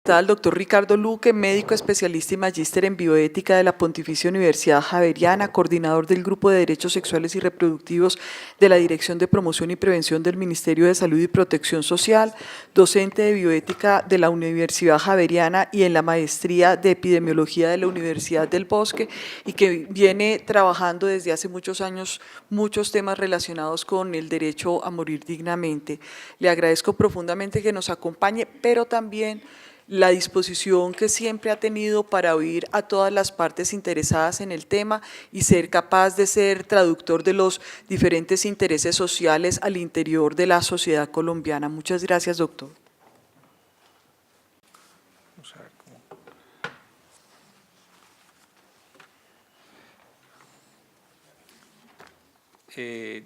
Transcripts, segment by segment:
Al doctor Ricardo Luque, médico especialista y magíster en bioética de la Pontificia Universidad Javeriana, coordinador del Grupo de Derechos Sexuales y Reproductivos de la Dirección de Promoción y Prevención del Ministerio de Salud y Protección Social, docente de bioética de la Universidad Javeriana y en la maestría de epidemiología de la Universidad del Bosque, y que viene trabajando desde hace muchos años muchos temas relacionados con el derecho a morir dignamente. Le agradezco profundamente que nos acompañe, pero también la disposición que siempre ha tenido para oír a todas las partes interesadas en el tema y ser capaz de ser traductor de los diferentes intereses sociales al interior de la sociedad colombiana. Muchas gracias, doctor.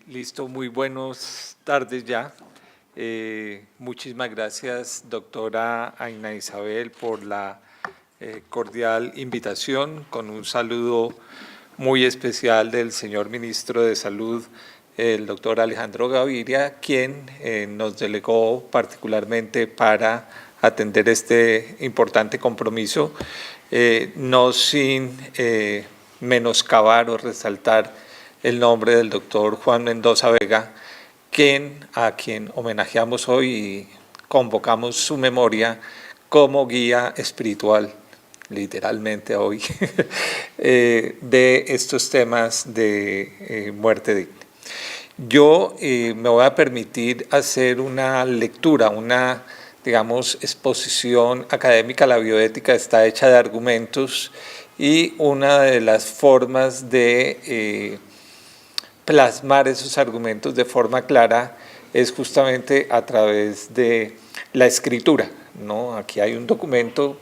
Listo, muy buenas tardes ya. Muchísimas gracias, doctora Aina Isabel, por la cordial invitación, con un saludo muy especial del señor ministro de Salud, el doctor Alejandro Gaviria, quien nos delegó particularmente para atender este importante compromiso, no sin menoscabar o resaltar el nombre del doctor Juan Mendoza Vega, a quien homenajeamos hoy y convocamos su memoria como guía espiritual, literalmente hoy, de estos temas de muerte digna. Yo me voy a permitir hacer una lectura, una, digamos, exposición académica. La bioética está hecha de argumentos y una de las formas de plasmar esos argumentos de forma clara es justamente a través de la escritura, ¿no? Aquí hay un documento,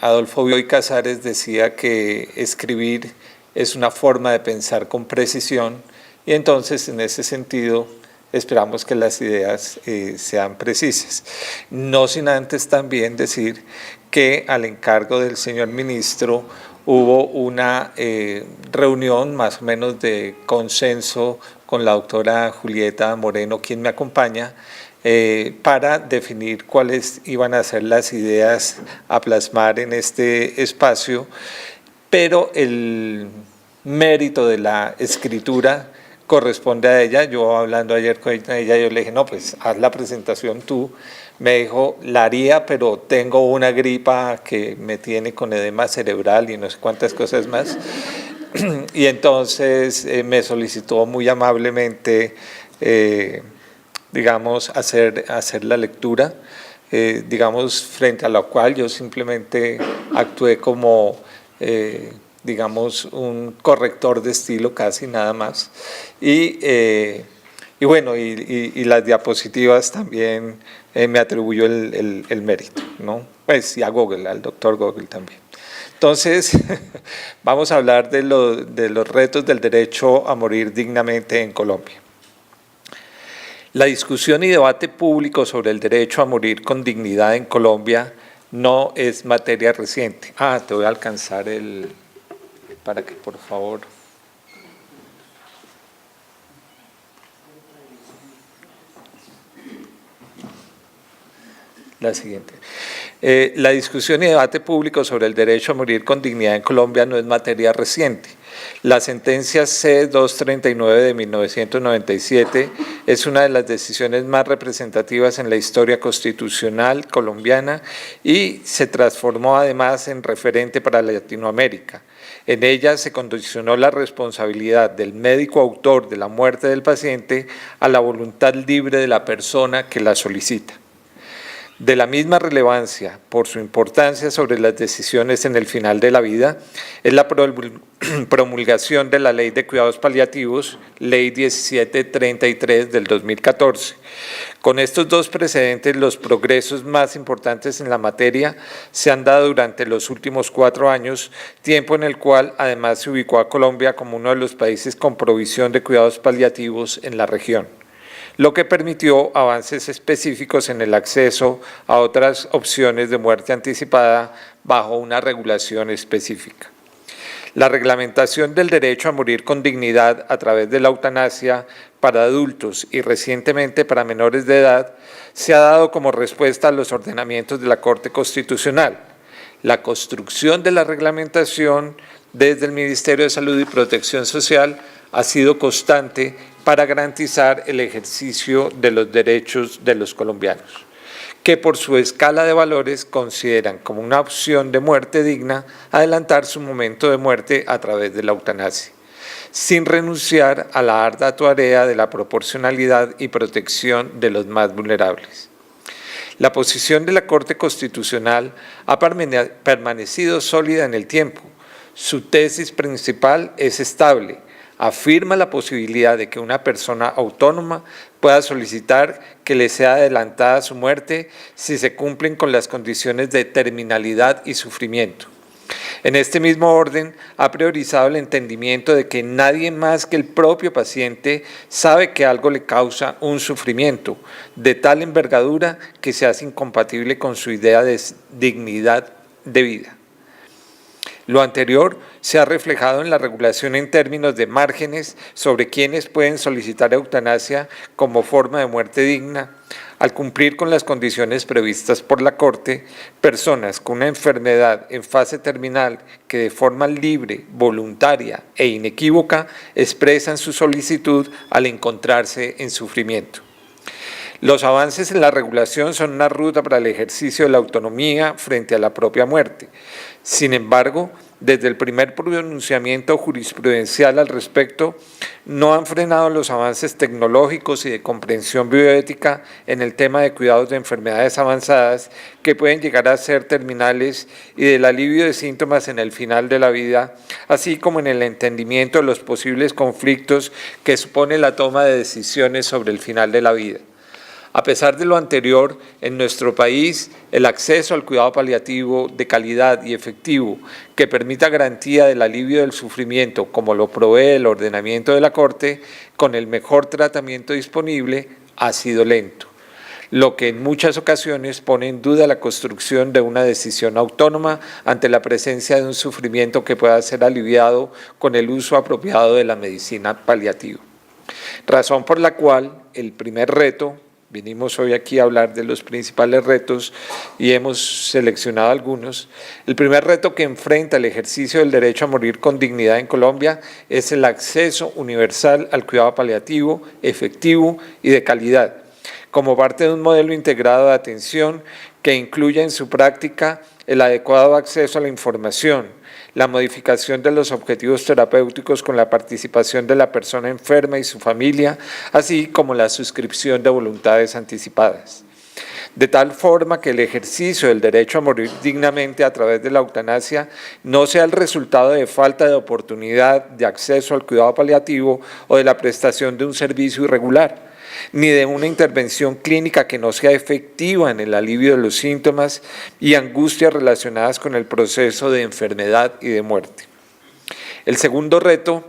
Adolfo Bioy Casares decía que escribir es una forma de pensar con precisión, y entonces en ese sentido esperamos que las ideas sean precisas. No sin antes también decir que al encargo del señor ministro hubo una reunión más o menos de consenso con la doctora Julieta Moreno, quien me acompaña, para definir cuáles iban a ser las ideas a plasmar en este espacio, pero el mérito de la escritura corresponde a ella. Yo hablando ayer con ella, yo le dije, no, pues haz la presentación tú. Me dijo, la haría, pero tengo una gripa que me tiene con edema cerebral y no sé cuántas cosas más. Y entonces me solicitó muy amablemente, digamos, hacer la lectura, digamos, frente a la cual yo simplemente actué como, digamos, un corrector de estilo, casi nada más. Y bueno, y las diapositivas también me atribuyó el mérito, ¿no? Pues y a Google, al doctor Google también. Entonces, vamos a hablar de los retos del derecho a morir dignamente en Colombia. La discusión y debate público sobre el derecho a morir con dignidad en Colombia no es materia reciente. Te voy a alcanzar para que por favor. La siguiente. La discusión y debate público sobre el derecho a morir con dignidad en Colombia no es materia reciente. La sentencia C-239 de 1997 es una de las decisiones más representativas en la historia constitucional colombiana y se transformó además en referente para Latinoamérica. En ella se condicionó la responsabilidad del médico autor de la muerte del paciente a la voluntad libre de la persona que la solicita. De la misma relevancia por su importancia sobre las decisiones en el final de la vida es la promulgación de la Ley de Cuidados Paliativos, Ley 1733 del 2014. Con estos dos precedentes, los progresos más importantes en la materia se han dado durante los últimos 4 años, tiempo en el cual además se ubicó a Colombia como uno de los países con provisión de cuidados paliativos en la región, lo que permitió avances específicos en el acceso a otras opciones de muerte anticipada bajo una regulación específica. La reglamentación del derecho a morir con dignidad a través de la eutanasia para adultos y recientemente para menores de edad, se ha dado como respuesta a los ordenamientos de la Corte Constitucional. La construcción de la reglamentación desde el Ministerio de Salud y Protección Social ha sido constante para garantizar el ejercicio de los derechos de los colombianos, que por su escala de valores consideran como una opción de muerte digna adelantar su momento de muerte a través de la eutanasia, sin renunciar a la ardua tarea de la proporcionalidad y protección de los más vulnerables. La posición de la Corte Constitucional ha permanecido sólida en el tiempo. Su tesis principal es estable. Afirma la posibilidad de que una persona autónoma pueda solicitar que le sea adelantada su muerte si se cumplen con las condiciones de terminalidad y sufrimiento. En este mismo orden, ha priorizado el entendimiento de que nadie más que el propio paciente sabe que algo le causa un sufrimiento de tal envergadura que se hace incompatible con su idea de dignidad de vida. Lo anterior se ha reflejado en la regulación en términos de márgenes sobre quienes pueden solicitar eutanasia como forma de muerte digna. Al cumplir con las condiciones previstas por la Corte, personas con una enfermedad en fase terminal que de forma libre, voluntaria e inequívoca expresan su solicitud al encontrarse en sufrimiento. Los avances en la regulación son una ruta para el ejercicio de la autonomía frente a la propia muerte. Sin embargo, desde el primer pronunciamiento jurisprudencial al respecto, no han frenado los avances tecnológicos y de comprensión bioética en el tema de cuidados de enfermedades avanzadas que pueden llegar a ser terminales y del alivio de síntomas en el final de la vida, así como en el entendimiento de los posibles conflictos que supone la toma de decisiones sobre el final de la vida. A pesar de lo anterior, en nuestro país, el acceso al cuidado paliativo de calidad y efectivo que permita garantía del alivio del sufrimiento, como lo provee el ordenamiento de la Corte, con el mejor tratamiento disponible, ha sido lento, lo que en muchas ocasiones pone en duda la construcción de una decisión autónoma ante la presencia de un sufrimiento que pueda ser aliviado con el uso apropiado de la medicina paliativa. Razón por la cual el primer reto, vinimos hoy aquí a hablar de los principales retos y hemos seleccionado algunos. El primer reto que enfrenta el ejercicio del derecho a morir con dignidad en Colombia es el acceso universal al cuidado paliativo, efectivo y de calidad, como parte de un modelo integrado de atención que incluya en su práctica el adecuado acceso a la información, la modificación de los objetivos terapéuticos con la participación de la persona enferma y su familia, así como la suscripción de voluntades anticipadas. De tal forma que el ejercicio del derecho a morir dignamente a través de la eutanasia no sea el resultado de falta de oportunidad de acceso al cuidado paliativo o de la prestación de un servicio irregular, ni de una intervención clínica que no sea efectiva en el alivio de los síntomas y angustias relacionadas con el proceso de enfermedad y de muerte. El segundo reto,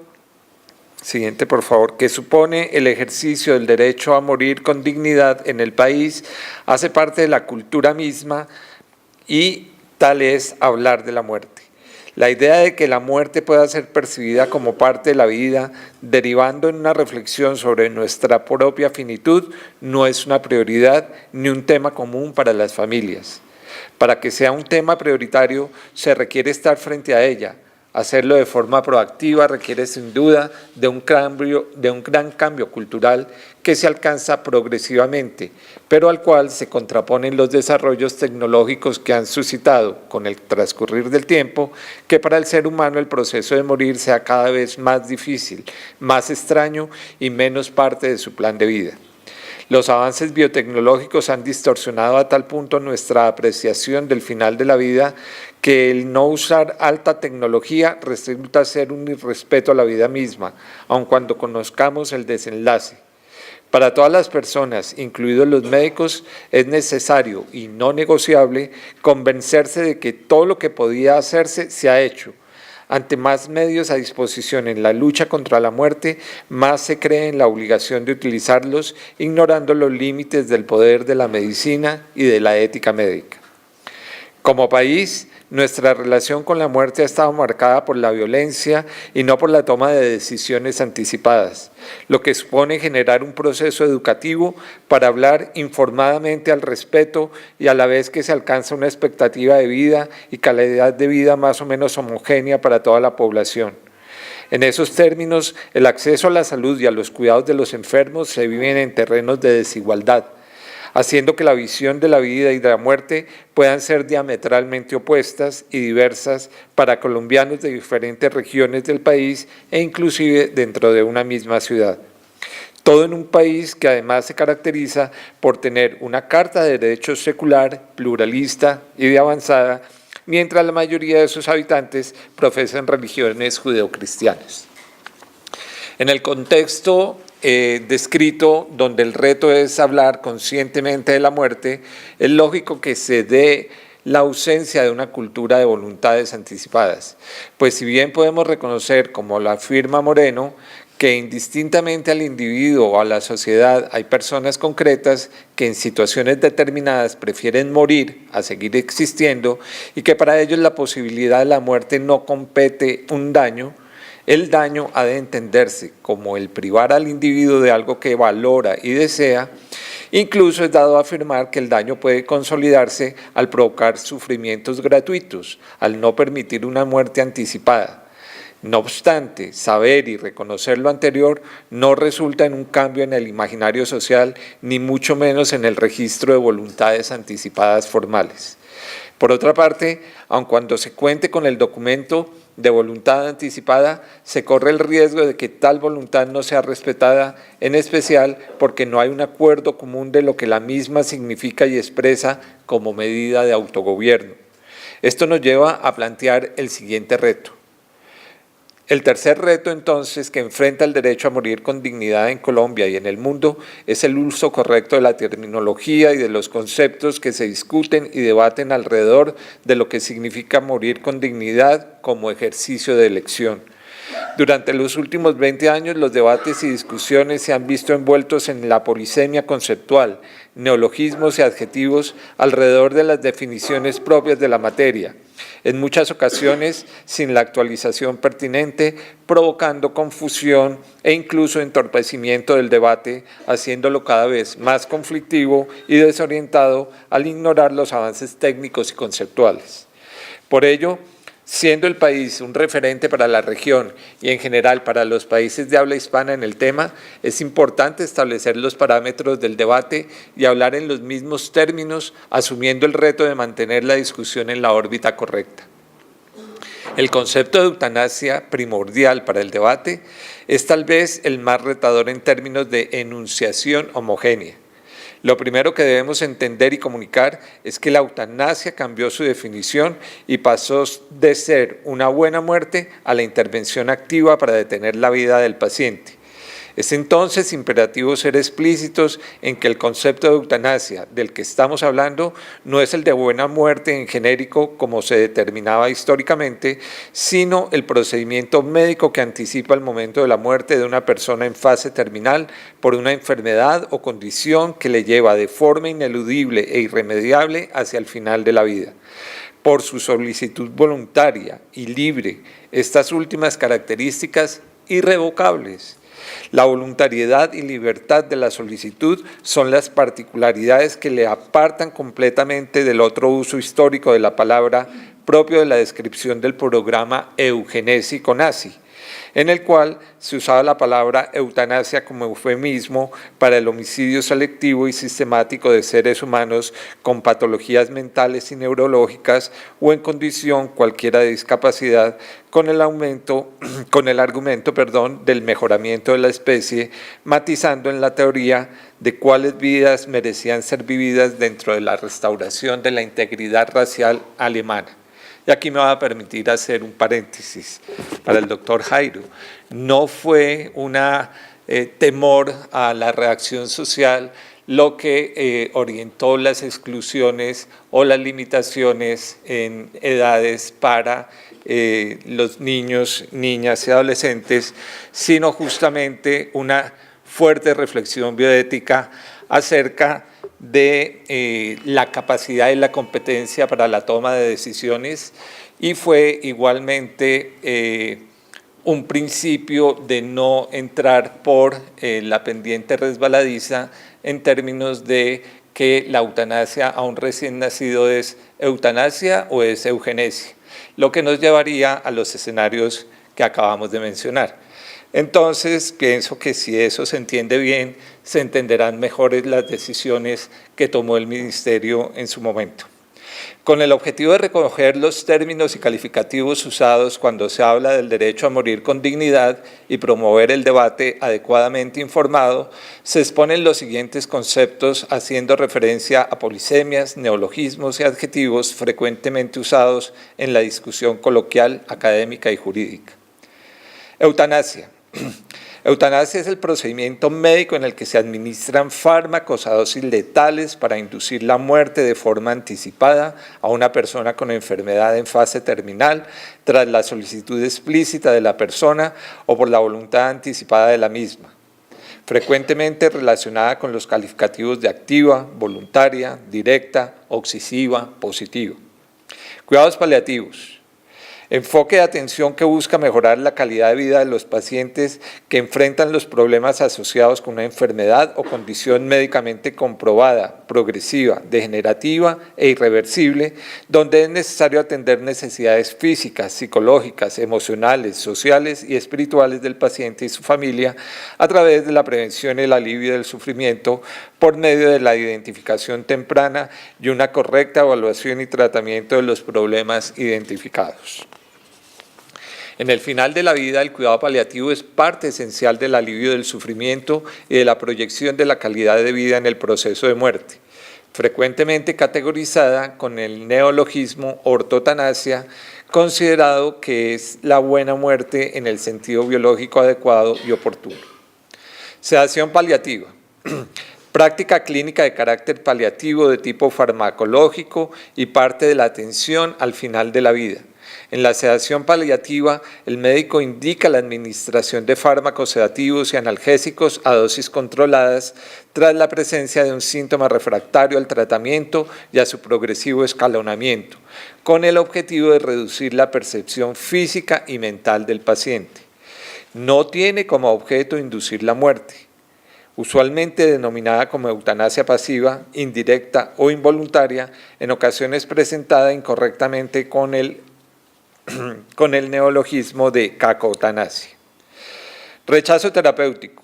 siguiente por favor, que supone el ejercicio del derecho a morir con dignidad en el país, hace parte de la cultura misma y tal es hablar de la muerte. La idea de que la muerte pueda ser percibida como parte de la vida, derivando en una reflexión sobre nuestra propia finitud, no es una prioridad ni un tema común para las familias. Para que sea un tema prioritario, se requiere estar frente a ella. Hacerlo de forma proactiva requiere sin duda de un gran cambio cultural que se alcanza progresivamente, pero al cual se contraponen los desarrollos tecnológicos que han suscitado con el transcurrir del tiempo que para el ser humano el proceso de morir sea cada vez más difícil, más extraño y menos parte de su plan de vida. Los avances biotecnológicos han distorsionado a tal punto nuestra apreciación del final de la vida que el no usar alta tecnología resulta ser un irrespeto a la vida misma, aun cuando conozcamos el desenlace. Para todas las personas, incluidos los médicos, es necesario y no negociable convencerse de que todo lo que podía hacerse se ha hecho. Ante más medios a disposición en la lucha contra la muerte, más se cree en la obligación de utilizarlos, ignorando los límites del poder de la medicina y de la ética médica. Como país, nuestra relación con la muerte ha estado marcada por la violencia y no por la toma de decisiones anticipadas, lo que supone generar un proceso educativo para hablar informadamente al respeto y a la vez que se alcanza una expectativa de vida y calidad de vida más o menos homogénea para toda la población. En esos términos, el acceso a la salud y a los cuidados de los enfermos se viven en terrenos de desigualdad, haciendo que la visión de la vida y de la muerte puedan ser diametralmente opuestas y diversas para colombianos de diferentes regiones del país e inclusive dentro de una misma ciudad. Todo en un país que además se caracteriza por tener una Carta de Derechos secular, pluralista y de avanzada, mientras la mayoría de sus habitantes profesan religiones judeocristianas. En el contexto descrito, donde el reto es hablar conscientemente de la muerte, es lógico que se dé la ausencia de una cultura de voluntades anticipadas, pues si bien podemos reconocer, como lo afirma Moreno, que indistintamente al individuo o a la sociedad hay personas concretas que en situaciones determinadas prefieren morir a seguir existiendo y que para ellos la posibilidad de la muerte no compete un daño, el daño ha de entenderse como el privar al individuo de algo que valora y desea. Incluso es dado a afirmar que el daño puede consolidarse al provocar sufrimientos gratuitos, al no permitir una muerte anticipada. No obstante, saber y reconocer lo anterior no resulta en un cambio en el imaginario social, ni mucho menos en el registro de voluntades anticipadas formales. Por otra parte, aun cuando se cuente con el documento de voluntad anticipada, se corre el riesgo de que tal voluntad no sea respetada, en especial porque no hay un acuerdo común de lo que la misma significa y expresa como medida de autogobierno. Esto nos lleva a plantear el siguiente reto. El tercer reto, entonces, que enfrenta el derecho a morir con dignidad en Colombia y en el mundo es el uso correcto de la terminología y de los conceptos que se discuten y debaten alrededor de lo que significa morir con dignidad como ejercicio de elección. Durante los últimos 20 años, los debates y discusiones se han visto envueltos en la polisemia conceptual, neologismos y adjetivos alrededor de las definiciones propias de la materia, en muchas ocasiones sin la actualización pertinente, provocando confusión e incluso entorpecimiento del debate, haciéndolo cada vez más conflictivo y desorientado al ignorar los avances técnicos y conceptuales. Por ello, siendo el país un referente para la región y en general para los países de habla hispana en el tema, es importante establecer los parámetros del debate y hablar en los mismos términos, asumiendo el reto de mantener la discusión en la órbita correcta. El concepto de eutanasia primordial para el debate es tal vez el más retador en términos de enunciación homogénea. Lo primero que debemos entender y comunicar es que la eutanasia cambió su definición y pasó de ser una buena muerte a la intervención activa para detener la vida del paciente. Es entonces imperativo ser explícitos en que el concepto de eutanasia del que estamos hablando no es el de buena muerte en genérico como se determinaba históricamente, sino el procedimiento médico que anticipa el momento de la muerte de una persona en fase terminal por una enfermedad o condición que le lleva de forma ineludible e irremediable hacia el final de la vida. Por su solicitud voluntaria y libre, estas últimas características irrevocables. La voluntariedad y libertad de la solicitud son las particularidades que le apartan completamente del otro uso histórico de la palabra propio de la descripción del programa eugenésico nazi, en el cual se usaba la palabra eutanasia como eufemismo para el homicidio selectivo y sistemático de seres humanos con patologías mentales y neurológicas o en condición cualquiera de discapacidad con el argumento del mejoramiento de la especie, matizando en la teoría de cuáles vidas merecían ser vividas dentro de la restauración de la integridad racial alemana. Y aquí me va a permitir hacer un paréntesis para el doctor Jairo. No fue un temor a la reacción social lo que orientó las exclusiones o las limitaciones en edades para los niños, niñas y adolescentes, sino justamente una fuerte reflexión bioética acerca de la capacidad y la competencia para la toma de decisiones, y fue igualmente un principio de no entrar por la pendiente resbaladiza en términos de que la eutanasia a un recién nacido es eutanasia o es eugenesia, lo que nos llevaría a los escenarios que acabamos de mencionar. Entonces, pienso que si eso se entiende bien, se entenderán mejores las decisiones que tomó el Ministerio en su momento. Con el objetivo de recoger los términos y calificativos usados cuando se habla del derecho a morir con dignidad y promover el debate adecuadamente informado, se exponen los siguientes conceptos haciendo referencia a polisemias, neologismos y adjetivos frecuentemente usados en la discusión coloquial, académica y jurídica. Eutanasia. Eutanasia es el procedimiento médico en el que se administran fármacos a dosis letales para inducir la muerte de forma anticipada a una persona con enfermedad en fase terminal tras la solicitud explícita de la persona o por la voluntad anticipada de la misma, frecuentemente relacionada con los calificativos de activa, voluntaria, directa, obsesiva, positiva. Cuidados paliativos. Enfoque de atención que busca mejorar la calidad de vida de los pacientes que enfrentan los problemas asociados con una enfermedad o condición médicamente comprobada, progresiva, degenerativa e irreversible, donde es necesario atender necesidades físicas, psicológicas, emocionales, sociales y espirituales del paciente y su familia a través de la prevención y el alivio del sufrimiento por medio de la identificación temprana y una correcta evaluación y tratamiento de los problemas identificados. En el final de la vida, el cuidado paliativo es parte esencial del alivio del sufrimiento y de la proyección de la calidad de vida en el proceso de muerte, frecuentemente categorizada con el neologismo ortotanasia, considerado que es la buena muerte en el sentido biológico adecuado y oportuno. Sedación paliativa. Práctica clínica de carácter paliativo de tipo farmacológico y parte de la atención al final de la vida. En la sedación paliativa, el médico indica la administración de fármacos sedativos y analgésicos a dosis controladas tras la presencia de un síntoma refractario al tratamiento y a su progresivo escalonamiento, con el objetivo de reducir la percepción física y mental del paciente. No tiene como objeto inducir la muerte, usualmente denominada como eutanasia pasiva, indirecta o involuntaria, en ocasiones presentada incorrectamente con el neologismo de cacoeutanasia. Rechazo terapéutico.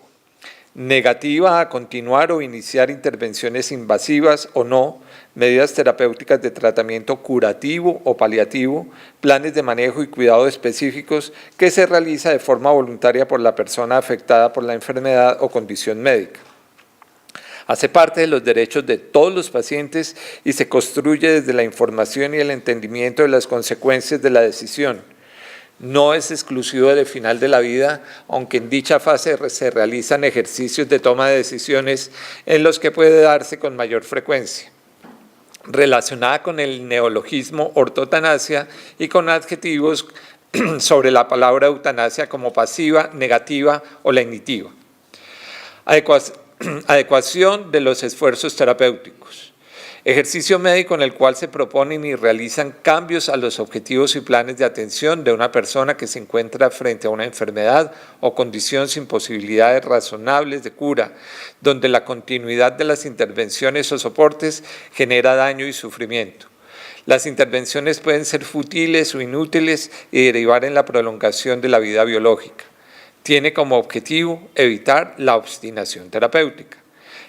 Negativa a continuar o iniciar intervenciones invasivas o no, medidas terapéuticas de tratamiento curativo o paliativo, planes de manejo y cuidado específicos que se realiza de forma voluntaria por la persona afectada por la enfermedad o condición médica. Hace parte de los derechos de todos los pacientes y se construye desde la información y el entendimiento de las consecuencias de la decisión. No es exclusivo del final de la vida, aunque en dicha fase se realizan ejercicios de toma de decisiones en los que puede darse con mayor frecuencia. Relacionada con el neologismo ortotanasia y con adjetivos sobre la palabra eutanasia como pasiva, negativa o lenitiva. Adecuación de los esfuerzos terapéuticos. Ejercicio médico en el cual se proponen y realizan cambios a los objetivos y planes de atención de una persona que se encuentra frente a una enfermedad o condición sin posibilidades razonables de cura, donde la continuidad de las intervenciones o soportes genera daño y sufrimiento. Las intervenciones pueden ser fútiles o inútiles y derivar en la prolongación de la vida biológica. Tiene como objetivo evitar la obstinación terapéutica.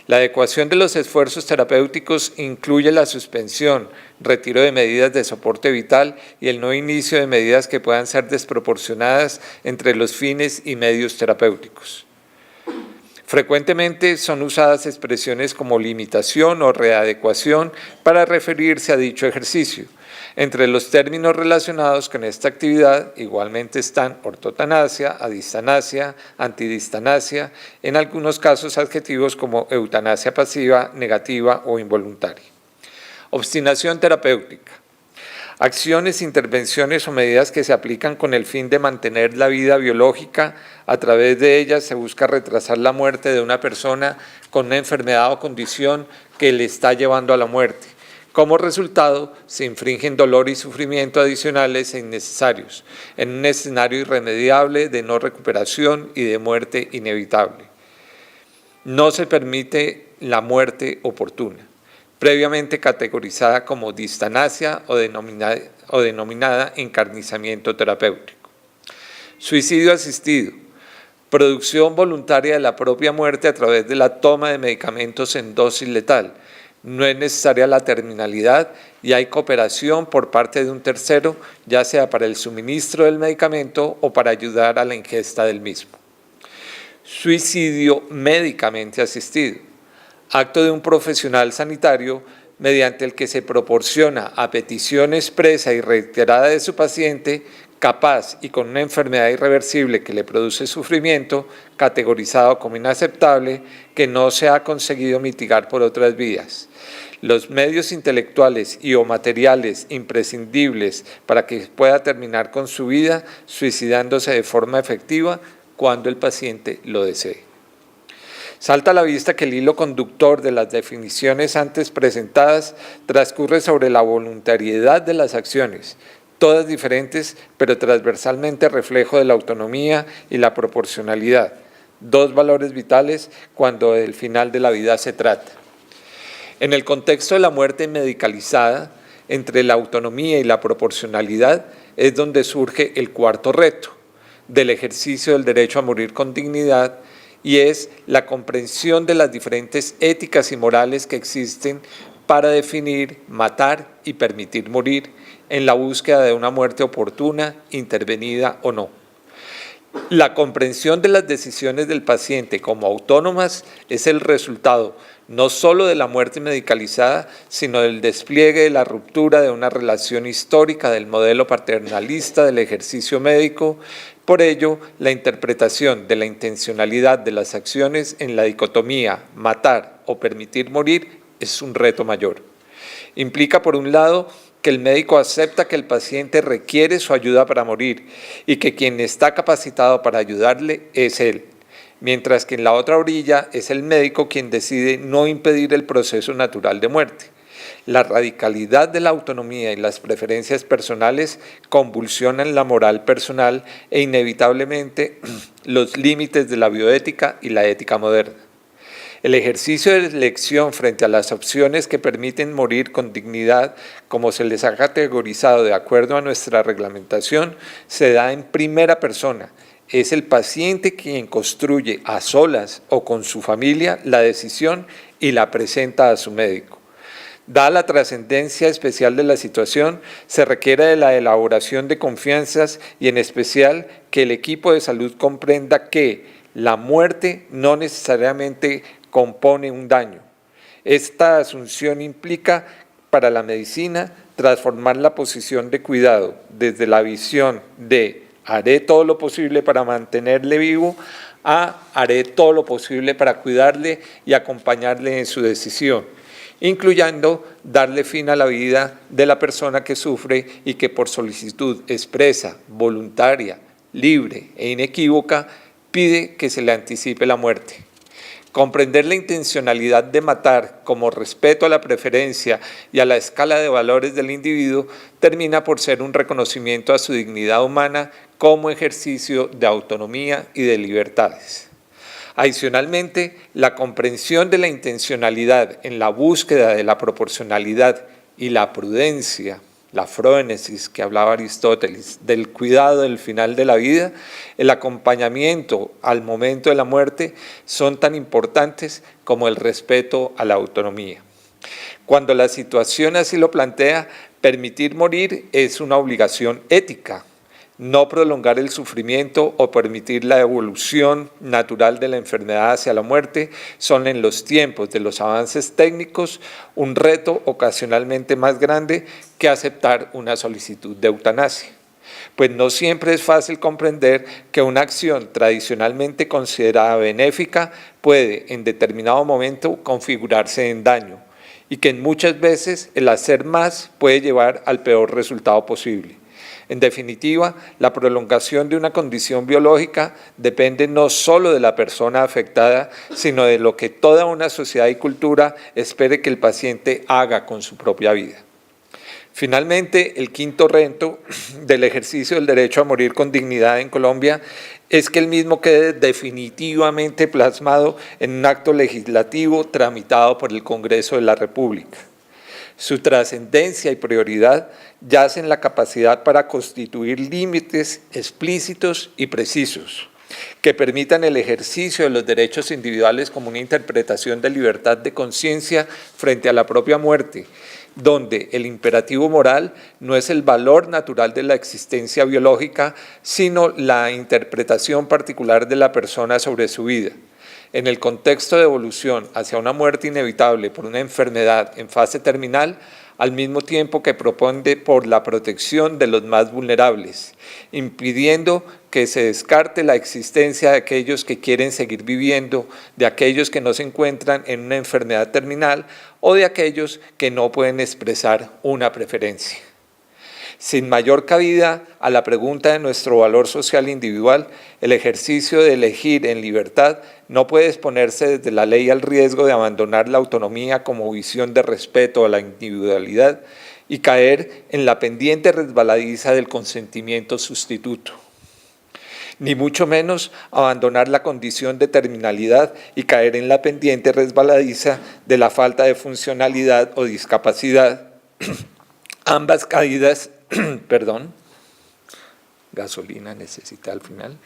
La adecuación de los esfuerzos terapéuticos incluye la suspensión, retiro de medidas de soporte vital y el no inicio de medidas que puedan ser desproporcionadas entre los fines y medios terapéuticos. Frecuentemente son usadas expresiones como limitación o readecuación para referirse a dicho ejercicio. Entre los términos relacionados con esta actividad igualmente están ortotanasia, adistanasia, antidistanasia, en algunos casos adjetivos como eutanasia pasiva, negativa o involuntaria. Obstinación terapéutica. Acciones, intervenciones o medidas que se aplican con el fin de mantener la vida biológica. A través de ellas se busca retrasar la muerte de una persona con una enfermedad o condición que le está llevando a la muerte. Como resultado, se infringen dolor y sufrimiento adicionales e innecesarios, en un escenario irremediable de no recuperación y de muerte inevitable. No se permite la muerte oportuna, previamente categorizada como distanasia o denominada encarnizamiento terapéutico. Suicidio asistido, producción voluntaria de la propia muerte a través de la toma de medicamentos en dosis letal. No es necesaria la terminalidad y hay cooperación por parte de un tercero, ya sea para el suministro del medicamento o para ayudar a la ingesta del mismo. Suicidio médicamente asistido, acto de un profesional sanitario mediante el que se proporciona a petición expresa y reiterada de su paciente, capaz y con una enfermedad irreversible que le produce sufrimiento, categorizado como inaceptable, que no se ha conseguido mitigar por otras vías. Los medios intelectuales y o materiales imprescindibles para que pueda terminar con su vida suicidándose de forma efectiva cuando el paciente lo desee. Salta a la vista que el hilo conductor de las definiciones antes presentadas transcurre sobre la voluntariedad de las acciones, todas diferentes, pero transversalmente reflejo de la autonomía y la proporcionalidad, dos valores vitales cuando del final de la vida se trata. En el contexto de la muerte medicalizada, entre la autonomía y la proporcionalidad es donde surge el cuarto reto del ejercicio del derecho a morir con dignidad, y es la comprensión de las diferentes éticas y morales que existen para definir, matar y permitir morir en la búsqueda de una muerte oportuna, intervenida o no. La comprensión de las decisiones del paciente como autónomas es el resultado no solo de la muerte medicalizada, sino del despliegue de la ruptura de una relación histórica del modelo paternalista del ejercicio médico. Por ello, la interpretación de la intencionalidad de las acciones en la dicotomía matar o permitir morir es un reto mayor. Implica, por un lado, que el médico acepta que el paciente requiere su ayuda para morir y que quien está capacitado para ayudarle es él, mientras que en la otra orilla es el médico quien decide no impedir el proceso natural de muerte. La radicalidad de la autonomía y las preferencias personales convulsionan la moral personal e inevitablemente los límites de la bioética y la ética moderna. El ejercicio de elección frente a las opciones que permiten morir con dignidad, como se les ha categorizado de acuerdo a nuestra reglamentación, se da en primera persona. Es el paciente quien construye a solas o con su familia la decisión y la presenta a su médico. Dada la trascendencia especial de la situación, se requiere de la elaboración de confianzas y en especial que el equipo de salud comprenda que la muerte no necesariamente compone un daño. Esta asunción implica para la medicina transformar la posición de cuidado desde la visión de haré todo lo posible para mantenerle vivo a haré todo lo posible para cuidarle y acompañarle en su decisión, incluyendo darle fin a la vida de la persona que sufre y que por solicitud expresa, voluntaria, libre e inequívoca pide que se le anticipe la muerte. Comprender la intencionalidad de matar como respeto a la preferencia y a la escala de valores del individuo termina por ser un reconocimiento a su dignidad humana como ejercicio de autonomía y de libertades. Adicionalmente, la comprensión de la intencionalidad en la búsqueda de la proporcionalidad y la prudencia, la frónesis que hablaba Aristóteles, del cuidado del final de la vida, el acompañamiento al momento de la muerte son tan importantes como el respeto a la autonomía. Cuando la situación así lo plantea, permitir morir es una obligación ética. No prolongar el sufrimiento o permitir la evolución natural de la enfermedad hacia la muerte son en los tiempos de los avances técnicos un reto ocasionalmente más grande que aceptar una solicitud de eutanasia. Pues no siempre es fácil comprender que una acción tradicionalmente considerada benéfica puede en determinado momento configurarse en daño y que muchas veces el hacer más puede llevar al peor resultado posible. En definitiva, la prolongación de una condición biológica depende no solo de la persona afectada, sino de lo que toda una sociedad y cultura espere que el paciente haga con su propia vida. Finalmente, el quinto reto del ejercicio del derecho a morir con dignidad en Colombia es que el mismo quede definitivamente plasmado en un acto legislativo tramitado por el Congreso de la República. Su trascendencia y prioridad yace en la capacidad para constituir límites explícitos y precisos que permitan el ejercicio de los derechos individuales como una interpretación de libertad de conciencia frente a la propia muerte, donde el imperativo moral no es el valor natural de la existencia biológica, sino la interpretación particular de la persona sobre su vida. En el contexto de evolución hacia una muerte inevitable por una enfermedad en fase terminal, al mismo tiempo que propone por la protección de los más vulnerables, impidiendo que se descarte la existencia de aquellos que quieren seguir viviendo, de aquellos que no se encuentran en una enfermedad terminal o de aquellos que no pueden expresar una preferencia. Sin mayor cabida a la pregunta de nuestro valor social individual, el ejercicio de elegir en libertad no puede exponerse desde la ley al riesgo de abandonar la autonomía como visión de respeto a la individualidad y caer en la pendiente resbaladiza del consentimiento sustituto. Ni mucho menos abandonar la condición de terminalidad y caer en la pendiente resbaladiza de la falta de funcionalidad o discapacidad. Ambas caídas, gasolina necesita al final.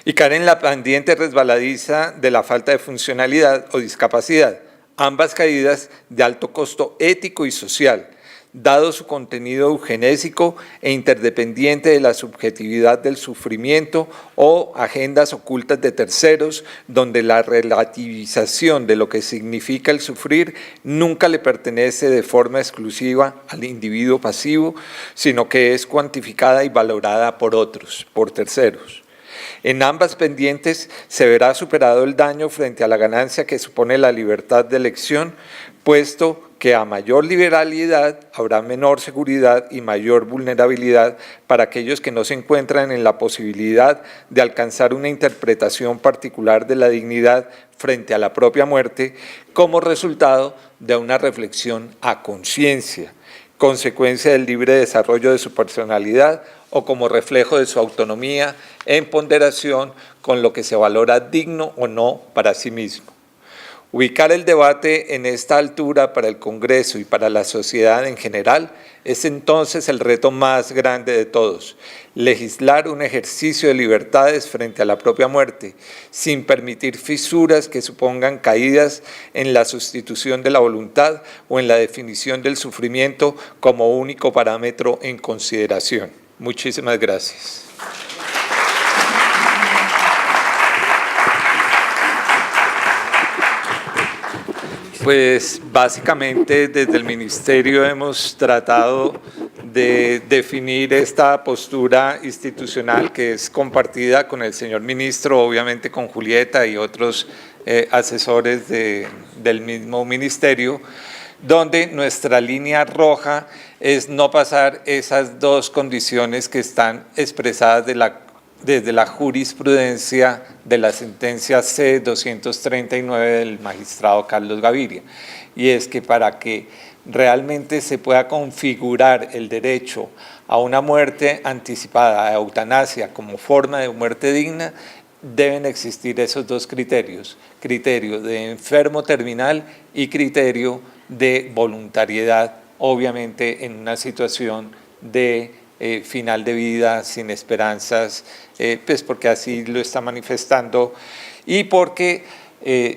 Y caer en la pendiente resbaladiza de la falta de funcionalidad o discapacidad, ambas caídas de alto costo ético y social, dado su contenido eugenésico e interdependiente de la subjetividad del sufrimiento o agendas ocultas de terceros, donde la relativización de lo que significa el sufrir nunca le pertenece de forma exclusiva al individuo pasivo, sino que es cuantificada y valorada por otros, por terceros. En ambas pendientes se verá superado el daño frente a la ganancia que supone la libertad de elección, puesto que a mayor liberalidad habrá menor seguridad y mayor vulnerabilidad para aquellos que no se encuentran en la posibilidad de alcanzar una interpretación particular de la dignidad frente a la propia muerte como resultado de una reflexión a conciencia, consecuencia del libre desarrollo de su personalidad o como reflejo de su autonomía en ponderación con lo que se valora digno o no para sí mismo. Ubicar el debate en esta altura para el Congreso y para la sociedad en general es entonces el reto más grande de todos, legislar un ejercicio de libertades frente a la propia muerte, sin permitir fisuras que supongan caídas en la sustitución de la voluntad o en la definición del sufrimiento como único parámetro en consideración. Muchísimas gracias. Pues básicamente desde el Ministerio hemos tratado de definir esta postura institucional que es compartida con el señor ministro, obviamente con Julieta y otros asesores del mismo ministerio, donde nuestra línea roja es no pasar esas dos condiciones que están expresadas desde la jurisprudencia de la sentencia C-239 del magistrado Carlos Gaviria. Y es que para que realmente se pueda configurar el derecho a una muerte anticipada, a eutanasia como forma de muerte digna, deben existir esos dos criterios, criterio de enfermo terminal y criterio de voluntariedad, obviamente en una situación de final de vida, sin esperanzas, pues porque así lo está manifestando y porque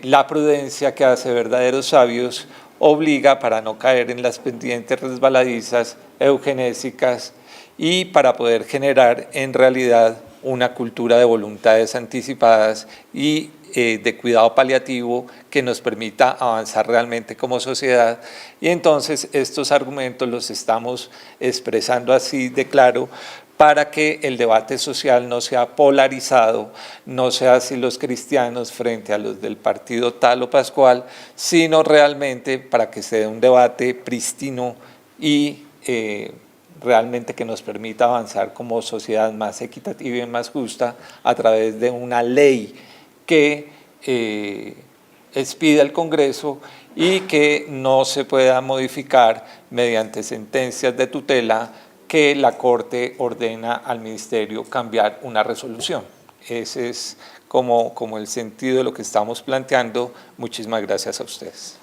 la prudencia que hace verdaderos sabios obliga para no caer en las pendientes resbaladizas eugenésicas y para poder generar en realidad una cultura de voluntades anticipadas y de cuidado paliativo que nos permita avanzar realmente como sociedad. Y entonces estos argumentos los estamos expresando así de claro para que el debate social no sea polarizado, no sea si los cristianos frente a los del partido tal o pascual, sino realmente para que se dé un debate prístino y realmente que nos permita avanzar como sociedad más equitativa y más justa a través de una ley que expida el Congreso y que no se pueda modificar mediante sentencias de tutela que la Corte ordena al Ministerio cambiar una resolución. Ese es como el sentido de lo que estamos planteando. Muchísimas gracias a ustedes.